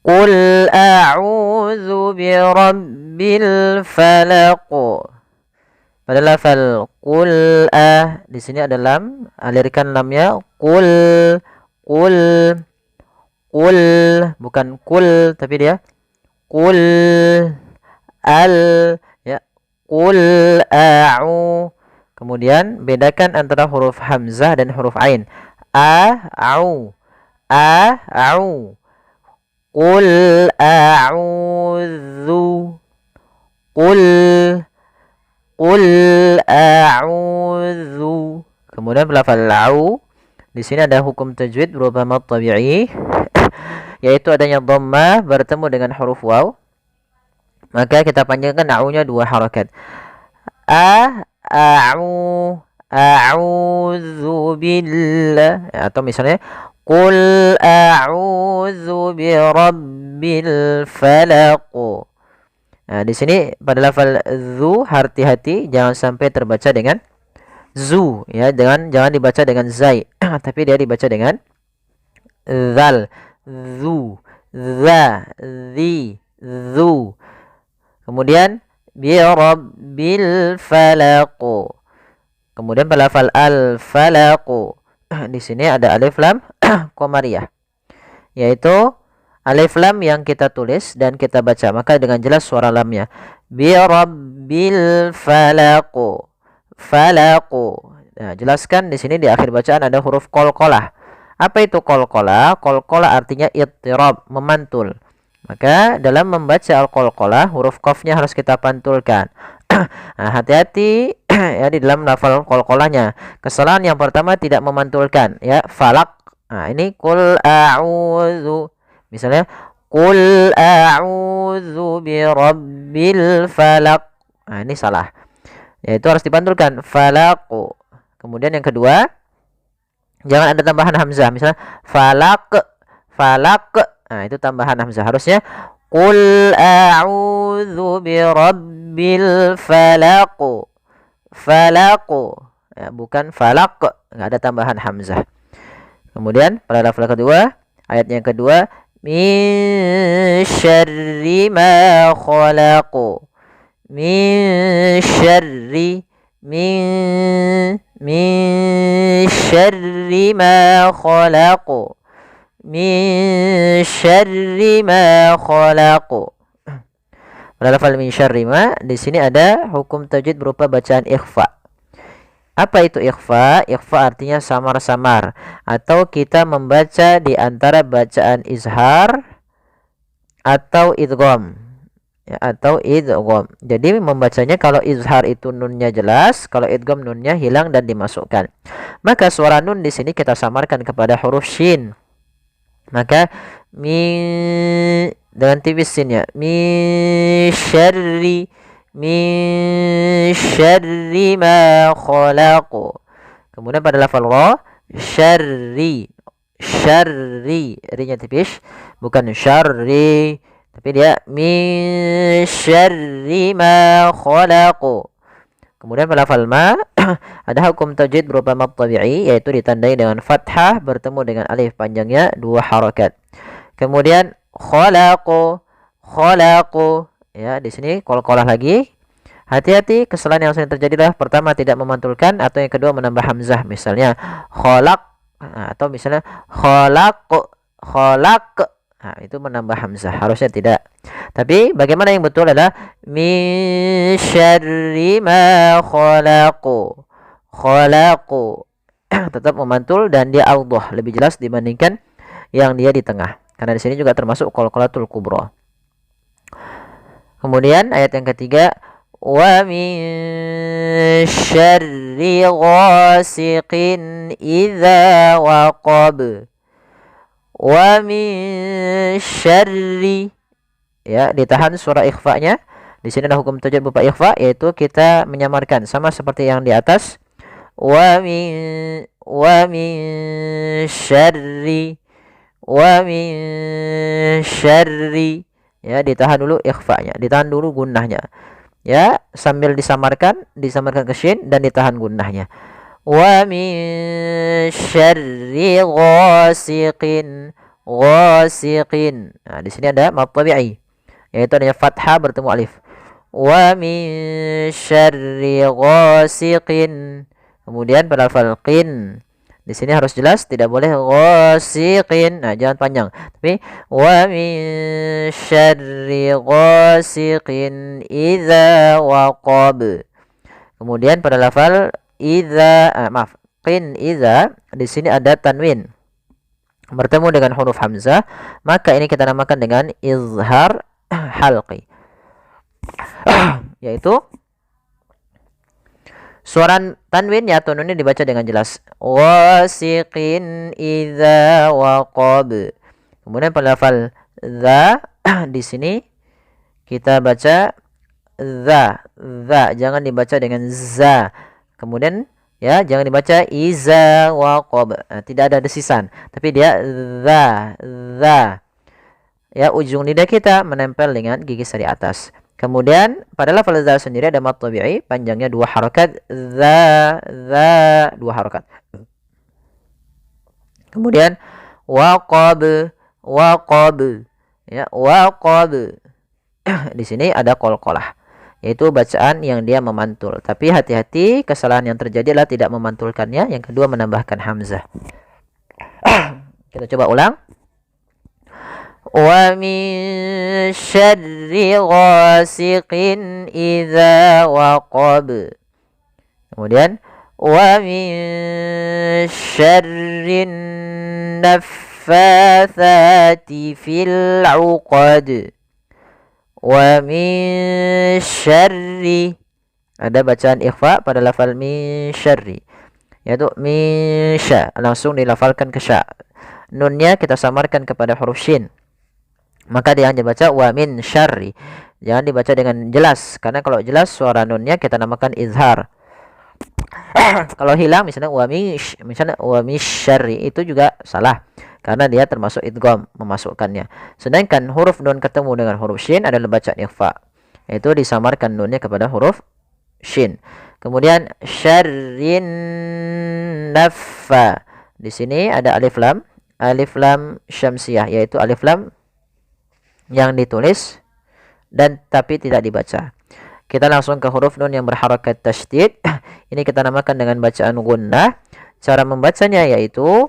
Qul a'udzu birabbil falaq. Pada lafal qul di sini ada lam, alirkan lamnya. Qul qul qul, bukan kul tapi dia qul al, ya. Qul a'u. Kemudian bedakan antara huruf hamzah dan huruf ain. A'u a'u. Qul a'udzu. Qul a'udzu. Kemudian lafal a'u di sini ada hukum tajwid berupa mad tabi'i, yaitu adanya dhammah bertemu dengan huruf waw. Maka kita panjangkan a'u-nya 2 harakat. A'u a'udzu billah, atau misalnya qul a'udzu birabbil falaq. Nah, di sini pada lafal zu hati-hati jangan sampai terbaca dengan zu, ya, jangan dibaca dengan zai tapi dia dibaca dengan zal. Zu, za, zi, zu. Kemudian bi rabbil falaq. Kemudian pada lafal al falaq di sini ada alif lam qamariyah, yaitu alif lam yang kita tulis dan kita baca, maka dengan jelas suara lamnya. Bi rabbil falaq. Falaq. Nah, jelaskan di sini di akhir bacaan ada huruf qalqalah. Apa itu qalqalah? Qalqalah artinya ittirab, memantul. Maka dalam membaca al-qalqalah huruf qafnya harus kita pantulkan. Nah, hati-hati ya di dalam lafal qalqalahnya. Kesalahan yang pertama tidak memantulkan, ya, falak. Nah, ini qul a'udzu. Misalnya qul a'udzu birabbil falaq. Nah, ini salah. Yaitu harus dipantulkan falaq. Kemudian yang kedua, jangan ada tambahan hamzah. Misalnya falaq, falaq. Nah, itu tambahan hamzah. Harusnya qul a'udzu birabbil falaq. Falaq. Ya, bukan falaq, enggak ada tambahan hamzah. Kemudian pada lafal kedua, ayat yang kedua, min syarri ma khalaq. Min syarri, min syarri ma khalaq. Min syarri ma khalaq. Pada lafal min syarri ma di sini ada hukum tajwid berupa bacaan ikhfa. Apa itu ikhfa? Ikhfa artinya samar-samar, atau kita membaca di antara bacaan izhar atau idgham, ya, atau idgham. Jadi membacanya kalau izhar itu nunnya jelas, kalau idgham nunnya hilang dan dimasukkan. Maka suara nun di sini kita samarkan kepada huruf shin. Maka min dengan tipis sinnya, min syarri ma khalaq. Kemudian pada lafal ra, syarri, syarri, rinya tipis, bukan syarri, tapi dia min syarri ma khalaq. Kemudian pada lafal ma ada hukum tajwid berupa mad tabi'i, yaitu ditandai dengan fathah bertemu dengan alif panjangnya 2 harakat. Kemudian khalaqu, khalaqu, ya, di sini qalqalah lagi. Hati-hati, kesalahan yang sering terjadi adalah pertama tidak memantulkan, atau yang kedua menambah hamzah. Misalnya khalaq, atau misalnya khalaq, khalaq. Nah, itu menambah hamzah, harusnya tidak. Tapi bagaimana yang betul adalah min syarri ma khalaqu. Khalaqu tetap memantul dan dia awdah, lebih jelas dibandingkan yang dia di tengah. Karena di sini juga termasuk qalqalatul kubra. Kemudian ayat yang ketiga, wa min syarri ghasiqin idza waqab. Wa min syarri, ya, ditahan suara ikhfa-nya. Di sini ada hukum tajwid berupa ikhfa, yaitu kita menyamarkan sama seperti yang di atas. Wa min syarri, wa min syarri, ya, ditahan dulu ikhfa-nya, ditahan dulu gunnahnya, ya, sambil disamarkan ke shin dan ditahan gunnahnya. Wa min syarri ghasiqin, ghasiqin. Nah, di sini ada mad tabi'i, yaitu adanya fathah bertemu alif. Wa min syarri ghasiqin. Kemudian pada lafal qin, di sini harus jelas, tidak boleh ghasiqin. Nah, jangan panjang. Tapi wa min syarri ghasiqin idza waqab. Kemudian pada lafal idza, qin idza, di sini ada tanwin bertemu dengan huruf hamzah, maka ini kita namakan dengan izhar halqi. Yaitu suara tanwin ya, nunnya dibaca dengan jelas. Wasiqin idza waqab. Kemudian pada lafal za, di sini kita baca za, jangan dibaca dengan za. Kemudian ya, jangan dibaca iza waqab. Tidak ada desisan, tapi dia za. Ya, ujung lidah kita menempel dengan gigi sari atas. Kemudian pada lafal za sendiri ada mad tabi'i, panjangnya 2 harakat, za 2 harakat. Kemudian waqab, ya, waqab. Di sini ada qalqalah, yaitu bacaan yang dia memantul. Tapi hati-hati, kesalahan yang terjadi adalah tidak memantulkannya. Yang kedua, menambahkan hamzah. Kita coba ulang. Wa min syarri ghasiqin idza waqab. Kemudian wa min syarrin naffatsati fil 'uqad. Wa min syarri, ada bacaan ikhfa pada lafal min syarri, yaitu min sya, langsung dilafalkan ke sya. Nunnya kita samarkan kepada huruf shin, maka dia hanya baca wa min syarri. Jangan dibaca dengan jelas, karena kalau jelas suara nunnya kita namakan izhar. Kalau hilang misalnya wa min syarri, itu juga salah, karena dia termasuk idgham, memasukkannya. Sedangkan huruf nun ketemu dengan huruf shin adalah bacaan ikhfa, yaitu disamarkan nunnya kepada huruf shin. Kemudian syarrin naffa, di sini ada alif lam syamsiyah, yaitu alif lam yang ditulis dan tapi tidak dibaca. Kita langsung ke huruf nun yang berharakat tasydid. Ini kita namakan dengan bacaan gunnah. Cara membacanya yaitu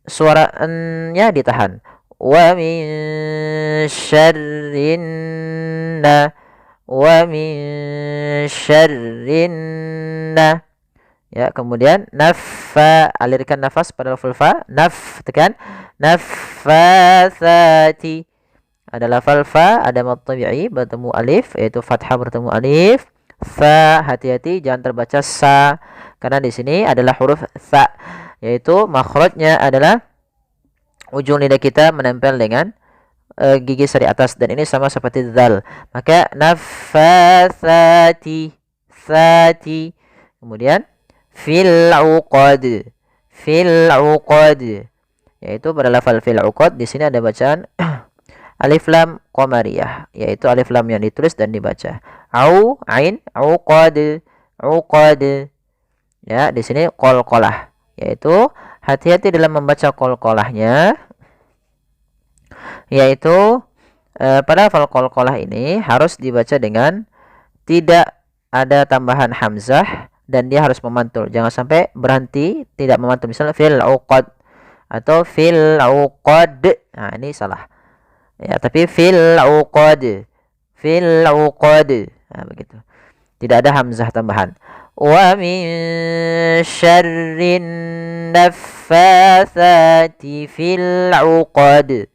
suara n-nya ditahan. Wa min syarrin ya, kemudian naffa, alirkan nafas pada lafal fa, tekan, naffatsati. Ada lafal fa, ada mad tabi'i bertemu alif, yaitu fathah bertemu alif. Fa, hati-hati jangan terbaca sa, karena di sini adalah huruf sa, yaitu makhrajnya adalah ujung lidah kita menempel dengan gigi sari atas, dan ini sama seperti zal. Maka naffatsati, sati. Kemudian fil 'uqad, yaitu pada lafal fil 'uqad, di sini ada bacaan alif lam qamariyah, yaitu alif lam yang ditulis dan dibaca. Au, ain, 'uqad. Ya, di sini qalqalah, yaitu hati-hati dalam membaca qalqalahnya, yaitu pada lafal qalqalah ini harus dibaca dengan tidak ada tambahan hamzah dan dia harus memantul. Jangan sampai berhenti tidak memantul. Misalnya fil 'uqad atau fil 'uqad. Nah, ini salah. Ya, tapi fil 'uqad. Nah, begitu. Tidak ada hamzah tambahan. Wa min syarrin naffatsati fil 'uqad.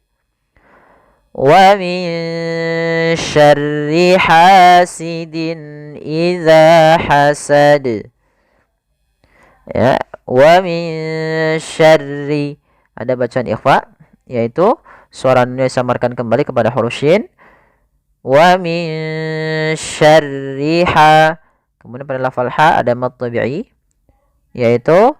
Wa min syarri hasidin idza hasad. Ya, wa min syarri, ada bacaan ikhfa, yaitu suara nunnya disamarkan kembali kepada huruf shin. Wa min syarriha. Kemudian pada lafal ha ada mad tabi'i, yaitu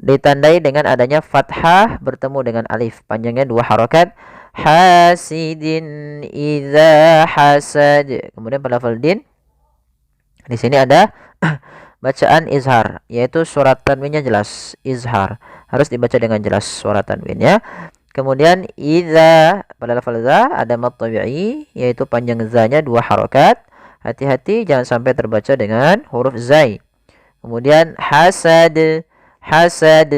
ditandai dengan adanya fathah bertemu dengan alif, panjangnya 2 harakat. Hasidin idza hasad. Kemudian pada lafal din, di sini ada bacaan izhar, yaitu suara tanwinnya jelas, izhar. Harus dibaca dengan jelas suara tanwinnya. Kemudian idza pada lafal za ada mad tabi'i, yaitu panjang za-nya 2 harokat. Hati-hati jangan sampai terbaca dengan huruf zai. Kemudian hasad, hasad,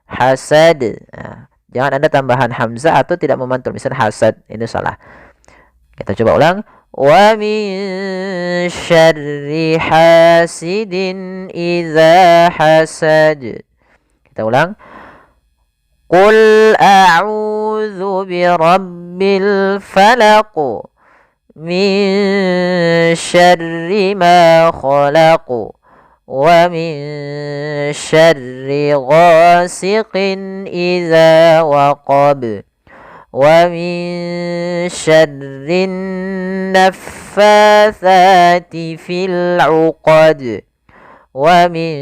hasad. Nah, jangan ada tambahan hamzah atau tidak memantul. Misal hasad, itu salah. Kita coba ulang. Wa min syarri hasidin idza hasad. Kita ulang. Qul a'udzu birabbil falaq min syarri ma khalaq wa min syarri ghasiqin idza waqab wa min syarrin naffatsati fil 'uqad wa min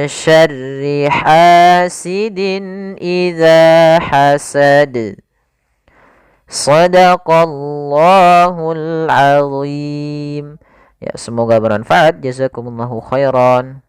syarri hasidin idza hasad. Shadaqallahul azim. Ya, semoga bermanfaat. Jazakumullahu khairan.